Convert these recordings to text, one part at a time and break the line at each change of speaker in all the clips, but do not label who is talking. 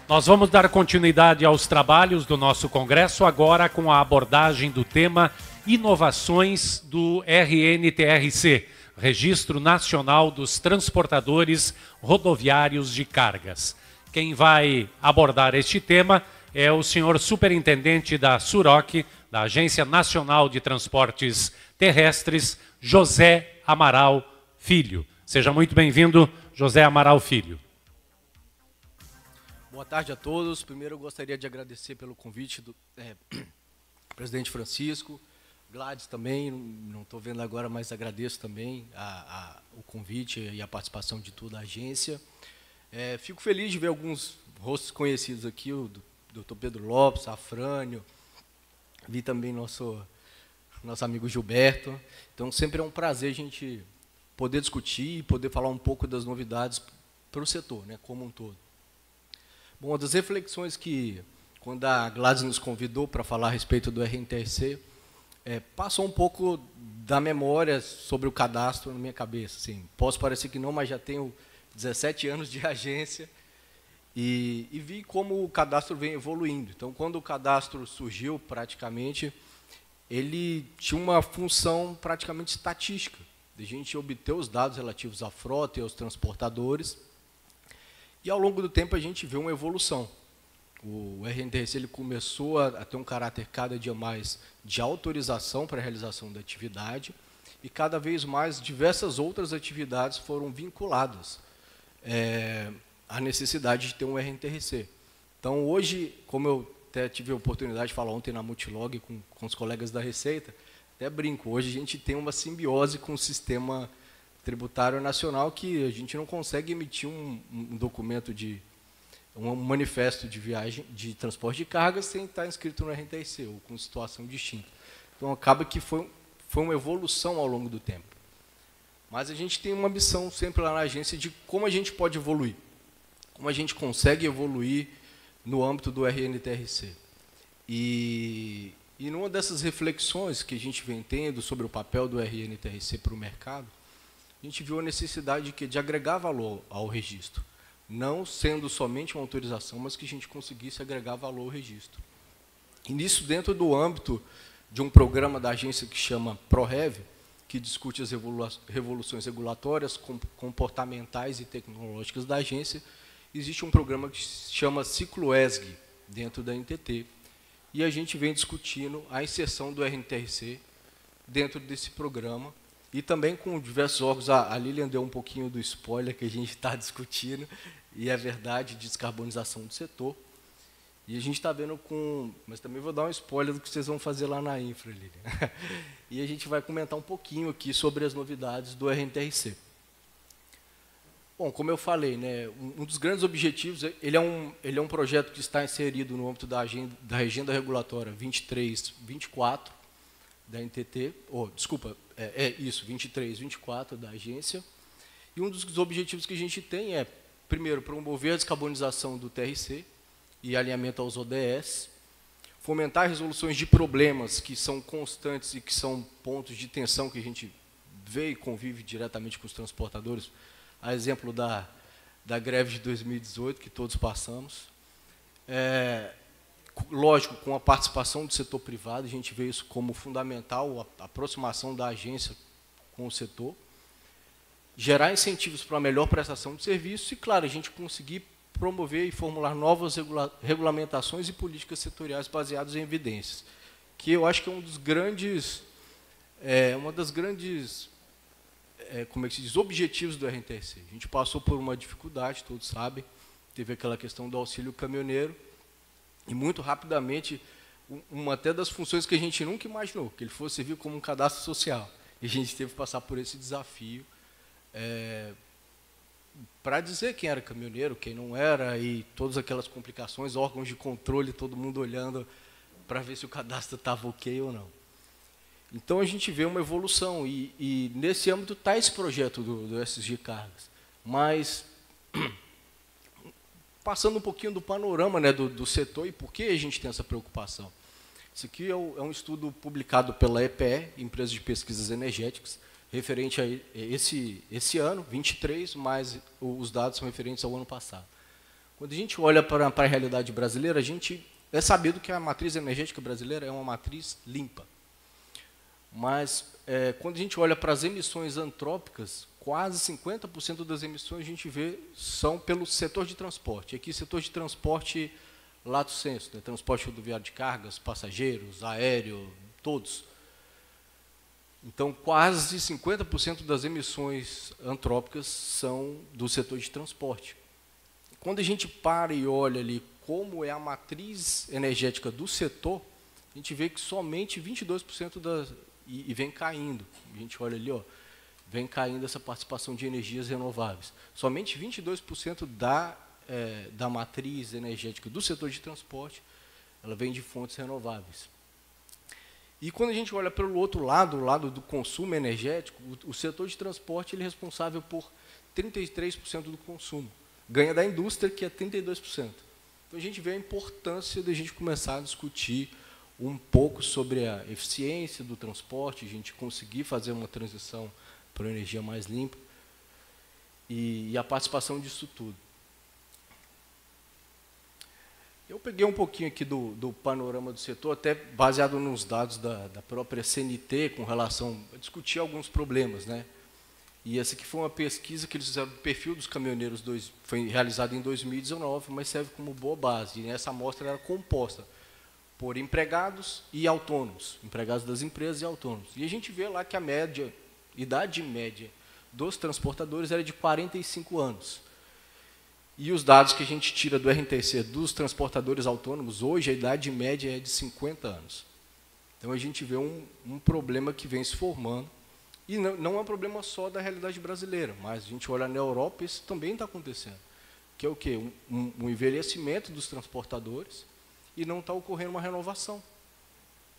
Nós vamos dar continuidade aos trabalhos do nosso congresso, agora com a abordagem do tema Inovações do RNTRC, Registro Nacional dos Transportadores Rodoviários de Cargas. Quem vai abordar este tema é o senhor superintendente da SUROC, da Agência Nacional de Transportes Terrestres, José Amaral Filho. Seja muito bem-vindo, José Amaral Filho.
Boa tarde a todos. Primeiro eu gostaria de agradecer pelo convite do presidente Francisco, Gladys também, não estou vendo agora, mas agradeço também o convite e a participação de toda a agência. Fico feliz de ver alguns rostos conhecidos aqui, o Dr. Pedro Lopes, Afrânio, vi também nosso amigo Gilberto. Então, sempre é um prazer a gente poder discutir e poder falar um pouco das novidades para o setor, né, como um todo. Bom, uma das reflexões que, quando a Gladys nos convidou para falar a respeito do RNTRC, passou um pouco da memória sobre o cadastro na minha cabeça. Assim, posso parecer que não, mas já tenho 17 anos de agência e vi como o cadastro vem evoluindo. Então, quando o cadastro surgiu, praticamente, ele tinha uma função praticamente estatística, de a gente obter os dados relativos à frota e aos transportadores. E, ao longo do tempo, a gente vê uma evolução. O RNTRC ele começou a ter um caráter cada dia mais de autorização para a realização da atividade e, cada vez mais, diversas outras atividades foram vinculadas à necessidade de ter um RNTRC. Então, hoje, como eu até tive a oportunidade de falar ontem na Multilog com os colegas da Receita, até brinco, hoje a gente tem uma simbiose com o sistema tributário nacional que a gente não consegue emitir um documento um manifesto de viagem, de transporte de cargas sem estar inscrito no RNTRC ou com situação distinta. Então, acaba que foi uma evolução ao longo do tempo. Mas a gente tem uma missão sempre lá na agência de como a gente pode evoluir, como a gente consegue evoluir no âmbito do RNTRC. E numa dessas reflexões que a gente vem tendo sobre o papel do RNTRC para o mercado, a gente viu a necessidade de agregar valor ao registro, não sendo somente uma autorização, mas que a gente conseguisse agregar valor ao registro. E nisso, dentro do âmbito de um programa da agência que chama ProRev, que discute as revoluções regulatórias, comportamentais e tecnológicas da agência, existe um programa que se chama Ciclo ESG, dentro da NTT, e a gente vem discutindo a inserção do RNTRC dentro desse programa, e também com diversos órgãos. A Lilian deu um pouquinho do spoiler que a gente está discutindo, e é verdade, de descarbonização do setor. E a gente está vendo mas também vou dar um spoiler do que vocês vão fazer lá na Infra, Lilian. E a gente vai comentar um pouquinho aqui sobre as novidades do RNTRC. Bom, como eu falei, né, um dos grandes objetivos, ele é um projeto que está inserido no âmbito da Agenda Regulatória 23-24 da NTT, desculpa, 23-24 da agência. E um dos objetivos que a gente tem é, primeiro, promover a descarbonização do TRC e alinhamento aos ODS, fomentar resoluções de problemas que são constantes e que são pontos de tensão que a gente vê e convive diretamente com os transportadores, a exemplo da greve de 2018, que todos passamos. Lógico, com a participação do setor privado, a gente vê isso como fundamental, a aproximação da agência com o setor, gerar incentivos para a melhor prestação de serviço e, claro, a gente conseguir promover e formular novas regulamentações e políticas setoriais baseadas em evidências, que eu acho que é uma das grandes como é que se diz, objetivos do RNTRC. A gente passou por uma dificuldade, todos sabem, teve aquela questão do auxílio caminhoneiro, e muito rapidamente, uma até das funções que a gente nunca imaginou, que ele fosse servir como um cadastro social. E a gente teve que passar por esse desafio para dizer quem era caminhoneiro, quem não era, e todas aquelas complicações, órgãos de controle, todo mundo olhando para ver se o cadastro estava ok ou não. Então, a gente vê uma evolução, e nesse âmbito está esse projeto do SG Cargas. Mas, passando um pouquinho do panorama, né, do setor e por que a gente tem essa preocupação. Isso aqui é um estudo publicado pela EPE, Empresa de Pesquisas Energéticas, referente a esse ano, 23, mas os dados são referentes ao ano passado. Quando a gente olha para a realidade brasileira, a gente é sabido que a matriz energética brasileira é uma matriz limpa. Mas, quando a gente olha para as emissões antrópicas, quase 50% das emissões a gente vê são pelo setor de transporte. Aqui, setor de transporte lato sensu, né? Transporte rodoviário de cargas, passageiros, aéreo, todos. Então, quase 50% das emissões antrópicas são do setor de transporte. Quando a gente para e olha ali como é a matriz energética do setor, a gente vê que somente 22% e vem caindo. A gente olha ali, ó, vem caindo essa participação de energias renováveis. Somente 22% da matriz energética do setor de transporte, ela vem de fontes renováveis. E quando a gente olha pelo outro lado, o lado do consumo energético, o setor de transporte ele é responsável por 33% do consumo. Ganha da indústria, que é 32%. Então, a gente vê a importância de a gente começar a discutir um pouco sobre a eficiência do transporte, a gente conseguir fazer uma transição para uma energia mais limpa e a participação disso tudo. Eu peguei um pouquinho aqui do panorama do setor, até baseado nos dados da própria CNT, com relação a discutir alguns problemas, né? E essa aqui foi uma pesquisa que eles fizeram do perfil dos caminhoneiros, foi realizada em 2019, mas serve como boa base. E essa amostra era composta por empregados e autônomos, empregados das empresas e autônomos. E a gente vê lá que a idade média dos transportadores era de 45 anos. E os dados que a gente tira do RNTC dos transportadores autônomos, hoje a idade média é de 50 anos. Então a gente vê um problema que vem se formando. E não é um problema só da realidade brasileira, mas a gente olha na Europa, isso também está acontecendo. Que é o quê? Um envelhecimento dos transportadores e não está ocorrendo uma renovação.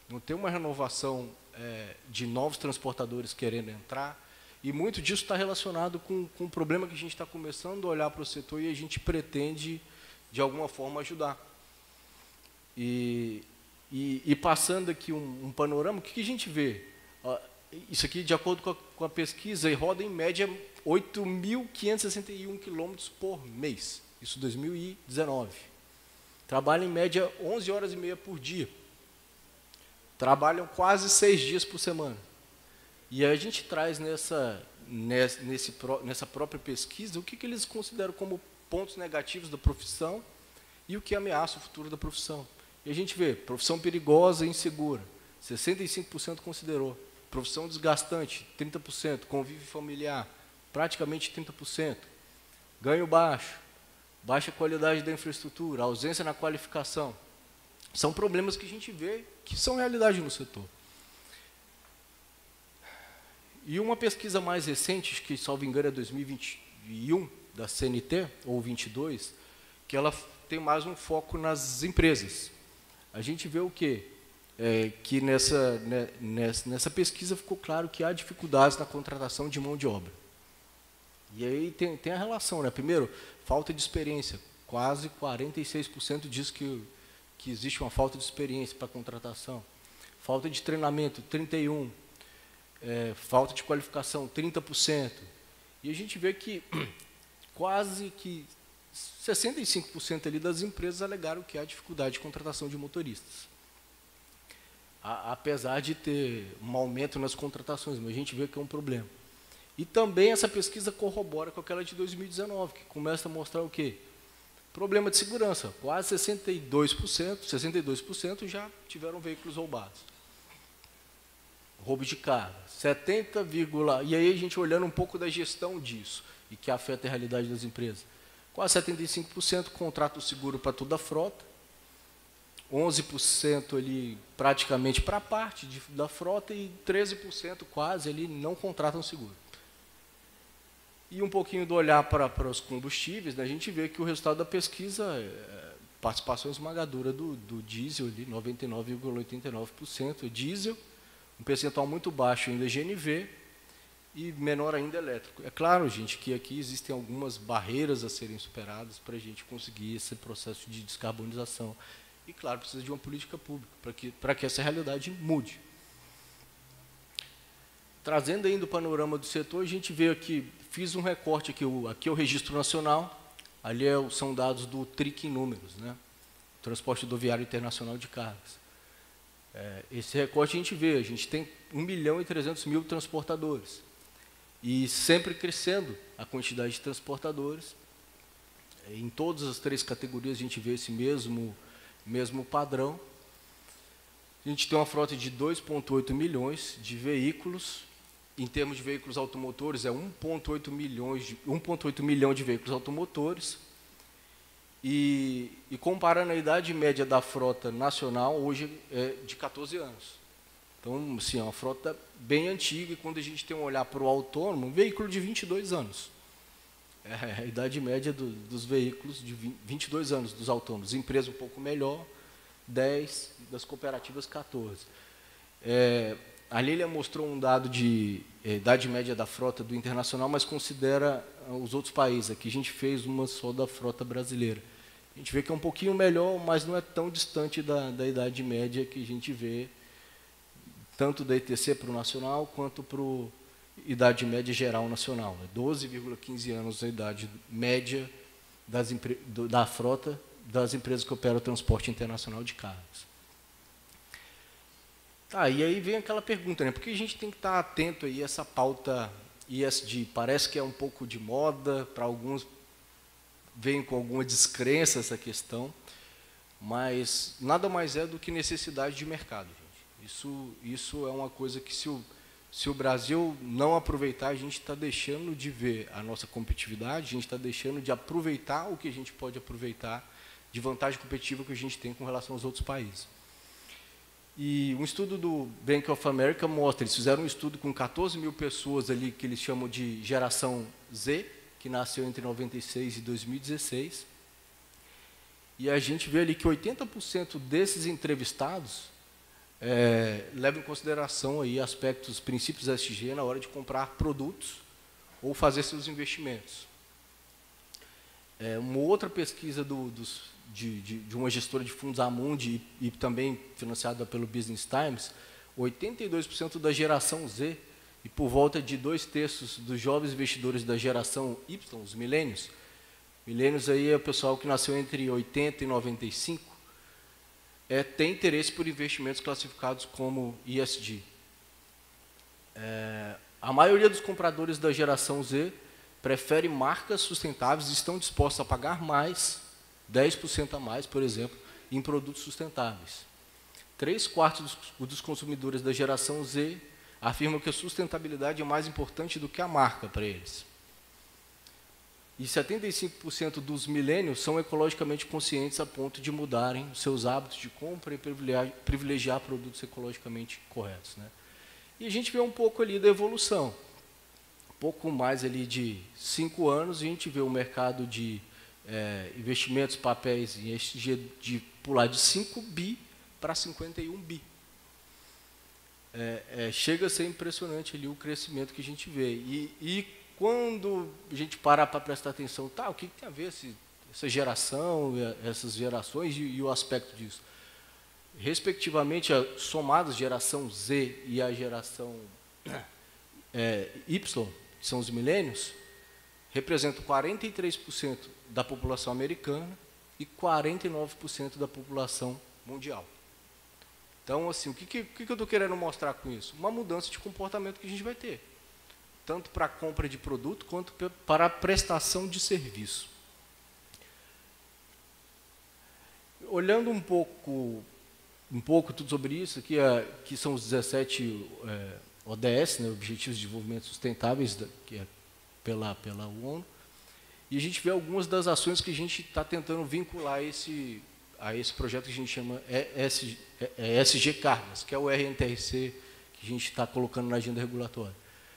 Não tem uma renovação de novos transportadores querendo entrar. E muito disso está relacionado com o problema que a gente está começando a olhar para o setor e a gente pretende, de alguma forma, ajudar. E passando aqui um panorama, o que a gente vê? Isso aqui, de acordo com a pesquisa, roda em média 8.561 quilômetros por mês. Isso em 2019. Trabalham em média 11 horas e meia por dia. Trabalham quase 6 dias por semana. E a gente traz nessa própria pesquisa o que eles consideram como pontos negativos da profissão e o que ameaça o futuro da profissão. E a gente vê, profissão perigosa e insegura, 65% considerou. Profissão desgastante, 30%. Convívio familiar, praticamente 30%. Ganho baixo, baixa qualidade da infraestrutura, ausência na qualificação. São problemas que a gente vê que são realidade no setor. E uma pesquisa mais recente, que, salvo engano, é 2021, da CNT, ou 22, que ela tem mais um foco nas empresas. A gente vê o quê? Que nessa pesquisa ficou claro que há dificuldades na contratação de mão de obra. E aí tem a relação, né? Primeiro, falta de experiência. Quase 46% diz que existe uma falta de experiência para a contratação. Falta de treinamento, 31%. Falta de qualificação, 30%. E a gente vê que quase que 65% ali das empresas alegaram que há dificuldade de contratação de motoristas. Apesar de ter um aumento nas contratações, mas a gente vê que é um problema. E também essa pesquisa corrobora com aquela de 2019, que começa a mostrar o quê? Problema de segurança. Quase 62% já tiveram veículos roubados. Roubo de carga, 70, e aí a gente olhando um pouco da gestão disso, e que afeta a realidade das empresas. Quase 75% contrata o seguro para toda a frota, 11% ali praticamente para a parte da frota e 13% quase ali não contratam seguro. E um pouquinho do olhar para os combustíveis, né, a gente vê que o resultado da pesquisa participação esmagadora do diesel, 99,89% diesel, um percentual muito baixo ainda GNV e menor ainda elétrico. É claro, gente, que aqui existem algumas barreiras a serem superadas para a gente conseguir esse processo de descarbonização. E, claro, precisa de uma política pública para que essa realidade mude. Trazendo ainda o panorama do setor, a gente vê aqui, fiz um recorte aqui, aqui é o Registro Nacional, Ali são dados do TRIC em números, né? Transporte Rodoviário Internacional de Cargas. Esse recorte a gente tem 1.300.000 transportadores. E sempre crescendo a quantidade de transportadores. Em todas as 3 categorias a gente vê esse mesmo padrão. A gente tem uma frota de 2,8 milhões de veículos. Em termos de veículos automotores, 1,8 milhão de veículos automotores. E comparando a idade média da frota nacional, hoje é de 14 anos. Então, assim, é uma frota bem antiga, e quando a gente tem um olhar para o autônomo, um veículo de 22 anos. A idade média dos veículos de 22 anos, dos autônomos. Empresa um pouco melhor, 10, das cooperativas, 14. A Lília mostrou um dado de idade média da frota do internacional, mas considera os outros países. Aqui a gente fez uma só da frota brasileira. A gente vê que é um pouquinho melhor, mas não é tão distante da idade média que a gente vê, tanto da ETC para o nacional, quanto para a idade média geral nacional. 12,15 anos a idade média da frota das empresas que operam o transporte internacional de cargas. E aí vem aquela pergunta, né? Por que a gente tem que estar atento aí a essa pauta ESG? Parece que é um pouco de moda, para alguns vem com alguma descrença essa questão, mas nada mais é do que necessidade de mercado, gente. Isso é uma coisa que, se o Brasil não aproveitar, a gente está deixando de ver a nossa competitividade, a gente está deixando de aproveitar o que a gente pode aproveitar de vantagem competitiva que a gente tem com relação aos outros países. E um estudo do Bank of America mostra, eles fizeram um estudo com 14 mil pessoas ali, que eles chamam de geração Z, que nasceu entre 96 e 2016. E a gente vê ali que 80% desses entrevistados levam em consideração aí aspectos, princípios ESG na hora de comprar produtos ou fazer seus investimentos. Uma outra pesquisa de uma gestora de fundos, Amundi, e também financiada pelo Business Times, 82% da geração Z e por volta de 2/3 dos jovens investidores da geração Y, os milênios. Milênios aí é o pessoal que nasceu entre 80 e 95, tem interesse por investimentos classificados como ESG. A maioria dos compradores da geração Z prefere marcas sustentáveis e estão dispostos a pagar mais, 10% a mais, por exemplo, em produtos sustentáveis. 3/4 dos consumidores da geração Z afirmam que a sustentabilidade é mais importante do que a marca para eles. E 75% dos milênios são ecologicamente conscientes a ponto de mudarem seus hábitos de compra e privilegiar produtos ecologicamente corretos, né? E a gente vê um pouco ali da evolução. Pouco mais ali de 5 anos, a gente vê o mercado de investimentos, papéis em ESG de pular de 5 bi para 51 bi. Chega a ser impressionante ali o crescimento que a gente vê. E quando a gente parar para prestar atenção, o que tem a ver essa geração, essas gerações e o aspecto disso? Respectivamente, somados geração Z e a geração Y, que são os milênios, representam 43% da população americana e 49% da população mundial. Então, assim, o que eu estou querendo mostrar com isso? Uma mudança de comportamento que a gente vai ter, tanto para a compra de produto quanto para a prestação de serviço. Olhando um pouco tudo sobre isso, que são os 17 ODS, né, Objetivos de Desenvolvimento Sustentáveis, que é pela ONU, e a gente vê algumas das ações que a gente está tentando vincular a esse projeto que a gente chama ESG Cargas, que é o RNTRC que a gente está colocando na agenda regulatória,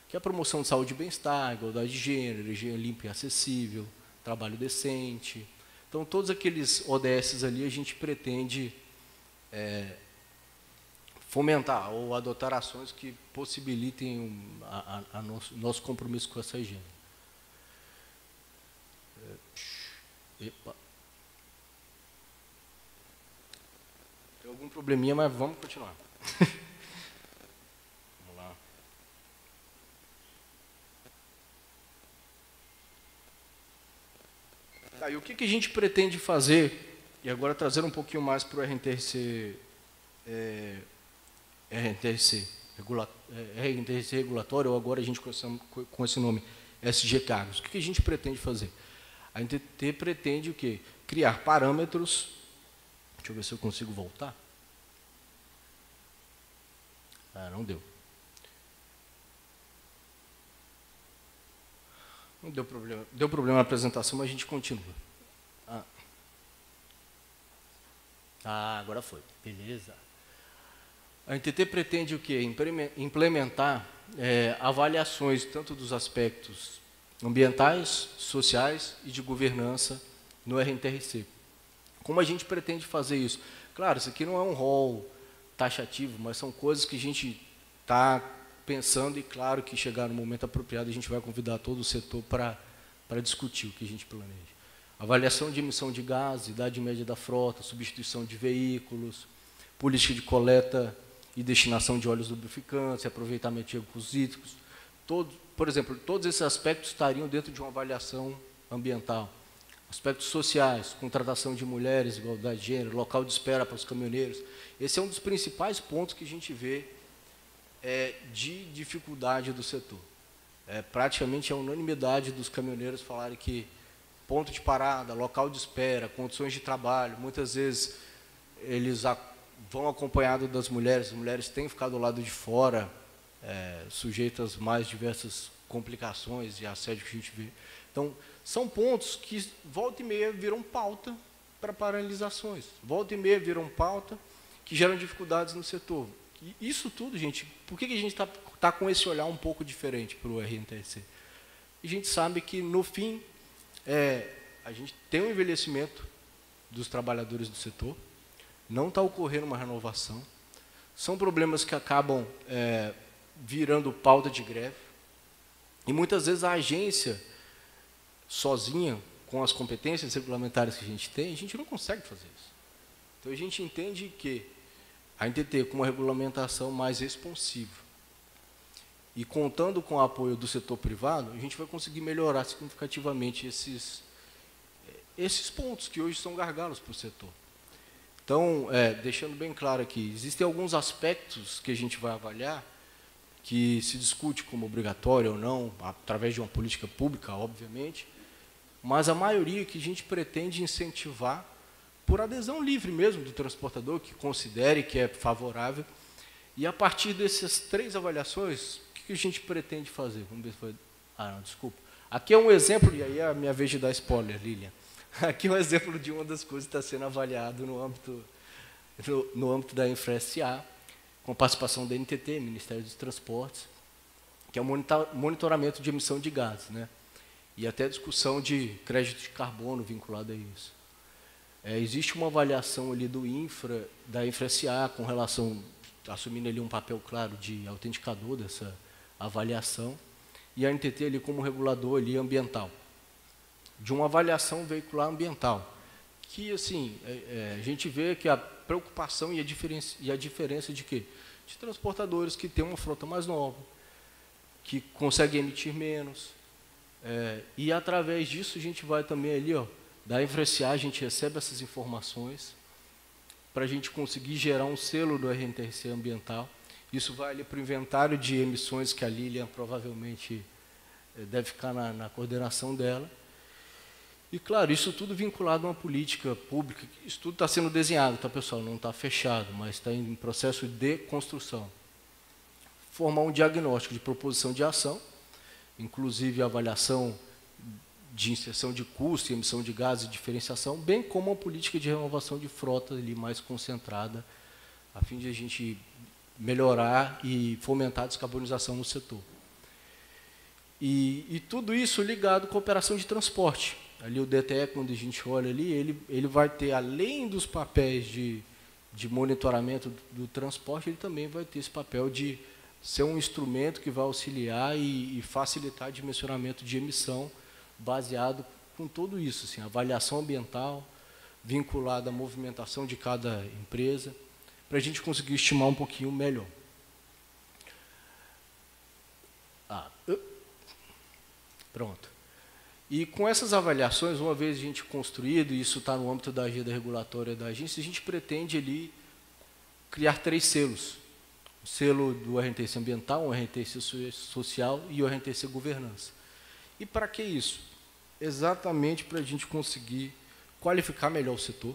que é a promoção de saúde e bem-estar, igualdade de gênero, energia limpa e acessível, trabalho decente. Então, todos aqueles ODS ali a gente pretende fomentar ou adotar ações que possibilitem nosso compromisso com essa agenda. Epa. Tem algum probleminha, mas vamos continuar. Vamos lá. E o que a gente pretende fazer, e agora trazendo um pouquinho mais para o RNTRC, RNTRC regulatório, ou agora a gente com esse nome, SG Cargos. O que a gente pretende fazer? A NTT pretende o quê? Criar parâmetros. Deixa eu ver se eu consigo voltar. Não deu. Não deu problema. Deu problema na apresentação, mas a gente continua. Agora foi. Beleza. A NTT pretende o quê? Implementar avaliações tanto dos aspectos ambientais, sociais e de governança no RNTRC. Como a gente pretende fazer isso? Claro, isso aqui não é um rol taxativo, mas são coisas que a gente está pensando e, claro, que chegar no momento apropriado, a gente vai convidar todo o setor para discutir o que a gente planeja. Avaliação de emissão de gases, idade média da frota, substituição de veículos, política de coleta e destinação de óleos lubrificantes, aproveitamento de recursos hídricos. Por exemplo, todos esses aspectos estariam dentro de uma avaliação ambiental. Aspectos sociais, contratação de mulheres, igualdade de gênero, local de espera para os caminhoneiros. Esse é um dos principais pontos que a gente vê de dificuldade do setor. Praticamente a unanimidade dos caminhoneiros falarem que ponto de parada, local de espera, condições de trabalho, muitas vezes eles vão acompanhados das mulheres, as mulheres têm ficado do lado de fora, sujeitas às mais diversas complicações e assédio que a gente vê. Então, são pontos que, volta e meia, viram pauta para paralisações. Volta e meia viram pauta que geram dificuldades no setor. E isso tudo, gente, por que a gente está com esse olhar um pouco diferente para o RNTRC? A gente sabe que, no fim, a gente tem um envelhecimento dos trabalhadores do setor, não está ocorrendo uma renovação, são problemas que acabam virando pauta de greve, e muitas vezes a agência, sozinha, com as competências regulamentares que a gente não consegue fazer isso. Então, a gente entende que a NTT, com uma regulamentação mais responsiva e contando com o apoio do setor privado, a gente vai conseguir melhorar significativamente esses pontos que hoje são gargalos para o setor. Então, deixando bem claro aqui, existem alguns aspectos que a gente vai avaliar que se discute como obrigatório ou não, através de uma política pública, obviamente, mas a maioria que a gente pretende incentivar por adesão livre mesmo do transportador, que considere que é favorável. E a partir dessas 3 avaliações, o que a gente pretende fazer? Vamos ver se foi... não, desculpa. Aqui é um exemplo, e aí é a minha vez de dar spoiler, Lilian. Aqui é um exemplo de uma das coisas que está sendo avaliado no âmbito da InfraSA, com participação da NTT, Ministério dos Transportes, que é o monitoramento de emissão de gases, né? E até discussão de crédito de carbono vinculado a isso. Existe uma avaliação ali da InfraSA, com relação, assumindo ali um papel claro de autenticador dessa avaliação, e a NTT ali como regulador ali ambiental, de uma avaliação veicular ambiental, que assim, a gente vê que a preocupação e a diferença de quê? De transportadores que têm uma frota mais nova, que conseguem emitir menos, e através disso a gente vai também ali, da InfraSA, a gente recebe essas informações para a gente conseguir gerar um selo do RNTRC ambiental. Isso vai ali para o inventário de emissões que a Lilian provavelmente deve ficar na coordenação dela. E, claro, isso tudo vinculado a uma política pública. Isso tudo está sendo desenhado, tá, pessoal? Não está fechado, mas está em processo de construção. Formar um diagnóstico de proposição de ação, inclusive a avaliação de inserção de custo e emissão de gases e diferenciação, bem como uma política de renovação de frota ali mais concentrada, a fim de a gente melhorar e fomentar a descarbonização no setor. E tudo isso ligado com a operação de transporte. Ali o DTE, quando a gente olha ali, ele vai ter, além dos papéis de monitoramento do transporte, ele também vai ter esse papel de ser um instrumento que vai auxiliar e facilitar o dimensionamento de emissão, baseado com tudo isso, assim, avaliação ambiental, vinculada à movimentação de cada empresa, para a gente conseguir estimar um pouquinho melhor. Pronto. E com essas avaliações, uma vez a gente construído, e isso está no âmbito da agenda regulatória da agência, a gente pretende ali criar 3 selos. O selo do RNTC ambiental, o RNTC social e o RNTC governança. E para que isso? Exatamente para a gente conseguir qualificar melhor o setor,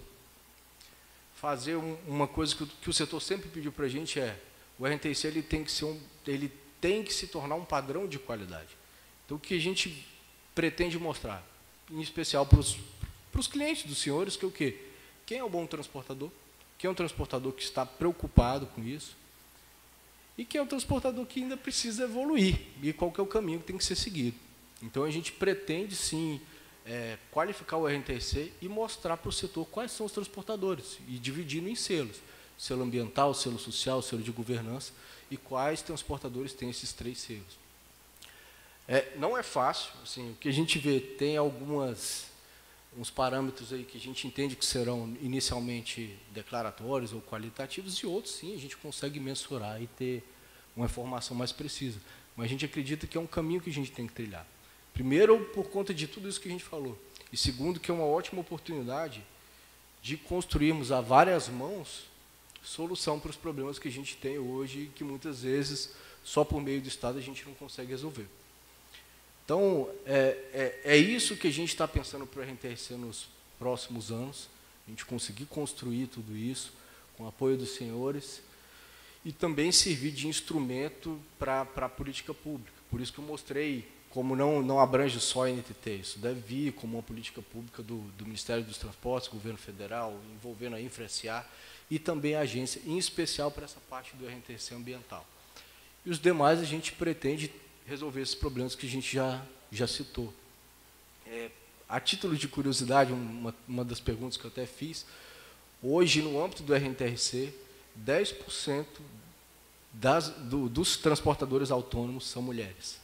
fazer uma coisa que o setor sempre pediu para a gente o RNTC ele tem que se tornar um padrão de qualidade. Então, o que a gente pretende mostrar, em especial para os clientes dos senhores, que é o quê? Quem é o bom transportador? Quem é um transportador que está preocupado com isso? E quem é o transportador que ainda precisa evoluir? E qual que é o caminho que tem que ser seguido? Então, a gente pretende, sim, qualificar o RNTC e mostrar para o setor quais são os transportadores, e dividindo em selos. Selo ambiental, selo social, selo de governança, e quais transportadores têm esses 3 selos. Não é fácil, assim, o que a gente vê, tem uns parâmetros aí que a gente entende que serão inicialmente declaratórios ou qualitativos, e outros, sim, a gente consegue mensurar e ter uma informação mais precisa. Mas a gente acredita que é um caminho que a gente tem que trilhar. Primeiro, por conta de tudo isso que a gente falou. E segundo, que é uma ótima oportunidade de construirmos a várias mãos solução para os problemas que a gente tem hoje e que muitas vezes, só por meio do Estado, a gente não consegue resolver. Então, é isso que a gente está pensando para o RNTC nos próximos anos, a gente conseguir construir tudo isso, com o apoio dos senhores, e também servir de instrumento para a política pública. Por isso que eu mostrei como não abrange só a NTT, isso deve vir como uma política pública do Ministério dos Transportes, governo federal, envolvendo a InfraSA e também a agência, em especial para essa parte do RNTC ambiental. E os demais a gente pretende resolver esses problemas que a gente já citou. A título de curiosidade, uma das perguntas que eu até fiz, hoje, no âmbito do RNTRC, 10% dos transportadores autônomos são mulheres.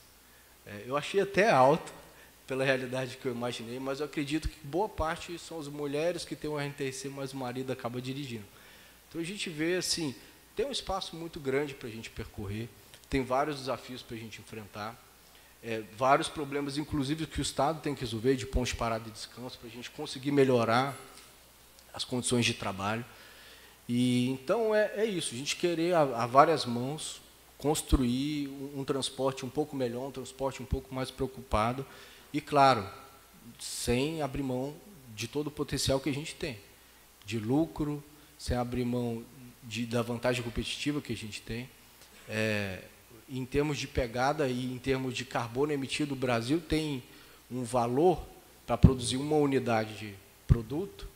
Eu achei até alto, pela realidade que eu imaginei, mas eu acredito que boa parte são as mulheres que têm um RNTRC, mas o marido acaba dirigindo. Então, a gente vê, assim, tem um espaço muito grande para a gente percorrer, tem vários desafios para a gente enfrentar, vários problemas, inclusive, que o Estado tem que resolver, de pontos de parada e descanso, para a gente conseguir melhorar as condições de trabalho. E, então, é isso, a gente querer, a várias mãos, construir um transporte um pouco melhor, um transporte um pouco mais preocupado e, claro, sem abrir mão de todo o potencial que a gente tem, de lucro, sem abrir mão da vantagem competitiva que a gente tem. Em termos de pegada e em termos de carbono emitido, o Brasil tem um valor para produzir uma unidade de produto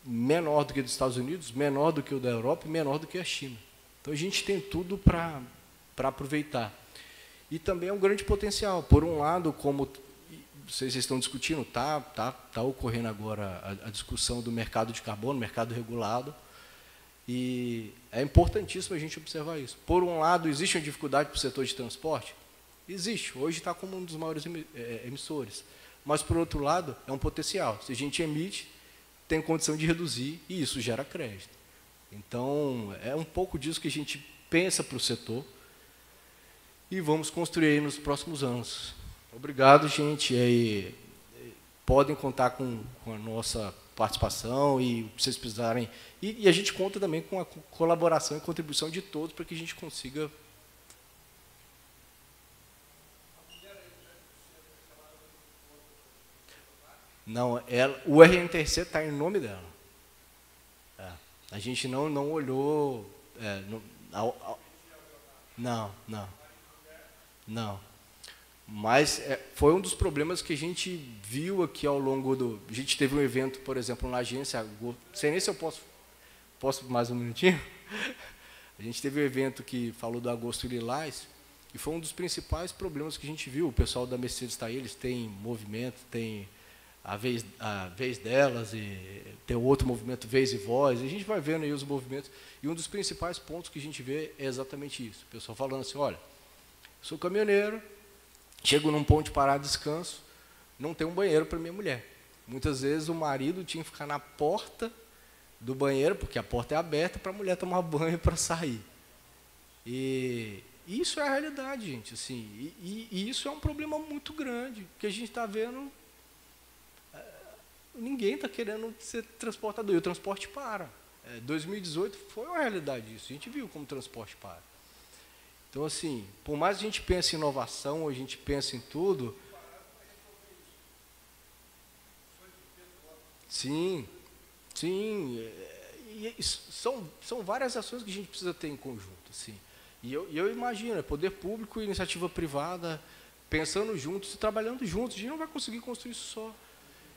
menor do que dos Estados Unidos, menor do que o da Europa e menor do que a China. Então, a gente tem tudo para aproveitar. E também é um grande potencial. Por um lado, como vocês estão discutindo, tá ocorrendo agora a discussão do mercado de carbono, mercado regulado, e é importantíssimo a gente observar isso. Por um lado, existe uma dificuldade para o setor de transporte? Existe. Hoje está como um dos maiores emissores. Mas, por outro lado, é um potencial. Se a gente emite, tem condição de reduzir, e isso gera crédito. Então, é um pouco disso que a gente pensa para o setor e vamos construir aí nos próximos anos. Obrigado, gente. Podem contar com a nossa participação e se vocês precisarem. E a gente conta também com a colaboração e contribuição de todos para que a gente consiga. Não, o RNTC está em nome dela. A gente não olhou... Não. Mas foi um dos problemas que a gente viu aqui ao longo do... A gente teve um evento, por exemplo, na agência... Sei nem se eu posso mais um minutinho? A gente teve um evento que falou do Agosto Lilás, e foi um dos principais problemas que a gente viu. O pessoal da Mercedes está aí, eles têm movimento, tem... a vez delas, e tem outro movimento, vez e voz, e a gente vai vendo aí os movimentos, e um dos principais pontos que a gente vê é exatamente isso, o pessoal falando assim, olha, sou caminhoneiro, chego num ponto de parada e descanso, não tem um banheiro para minha mulher. Muitas vezes o marido tinha que ficar na porta do banheiro, porque a porta é aberta, para a mulher tomar banho para sair. E isso é a realidade, gente. Assim, e isso é um problema muito grande, que a gente está vendo. Ninguém está querendo ser transportador, e o transporte para. 2018 foi uma realidade isso, a gente viu como o transporte para. Então, assim, por mais que a gente pense em inovação, a gente pense em tudo... Sim, sim. São várias ações que a gente precisa ter em conjunto. Assim. E eu imagino, poder público e iniciativa privada, pensando juntos e trabalhando juntos, a gente não vai conseguir construir isso só.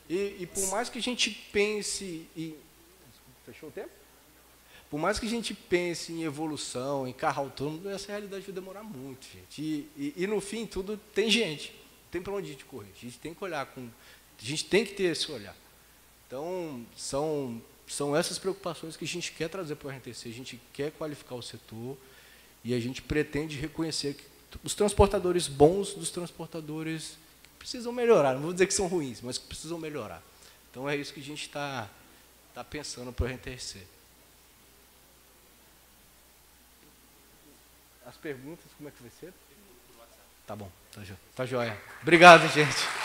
E por mais que a gente pense em... Fechou o tempo? Por mais que a gente pense em evolução, em carro autônomo, essa realidade vai demorar muito, gente. E no fim, tudo tem gente. Não tem para onde a gente correr. A gente tem que olhar com... A gente tem que ter esse olhar. Então, são essas preocupações que a gente quer trazer para o RNTC. A gente quer qualificar o setor e a gente pretende reconhecer que os transportadores bons dos transportadores precisam melhorar. Não vou dizer que são ruins, mas que precisam melhorar. Então, é isso que a gente está pensando para o RNTC. As perguntas, como é que vai ser? Tá bom, tá joia. Obrigado, gente.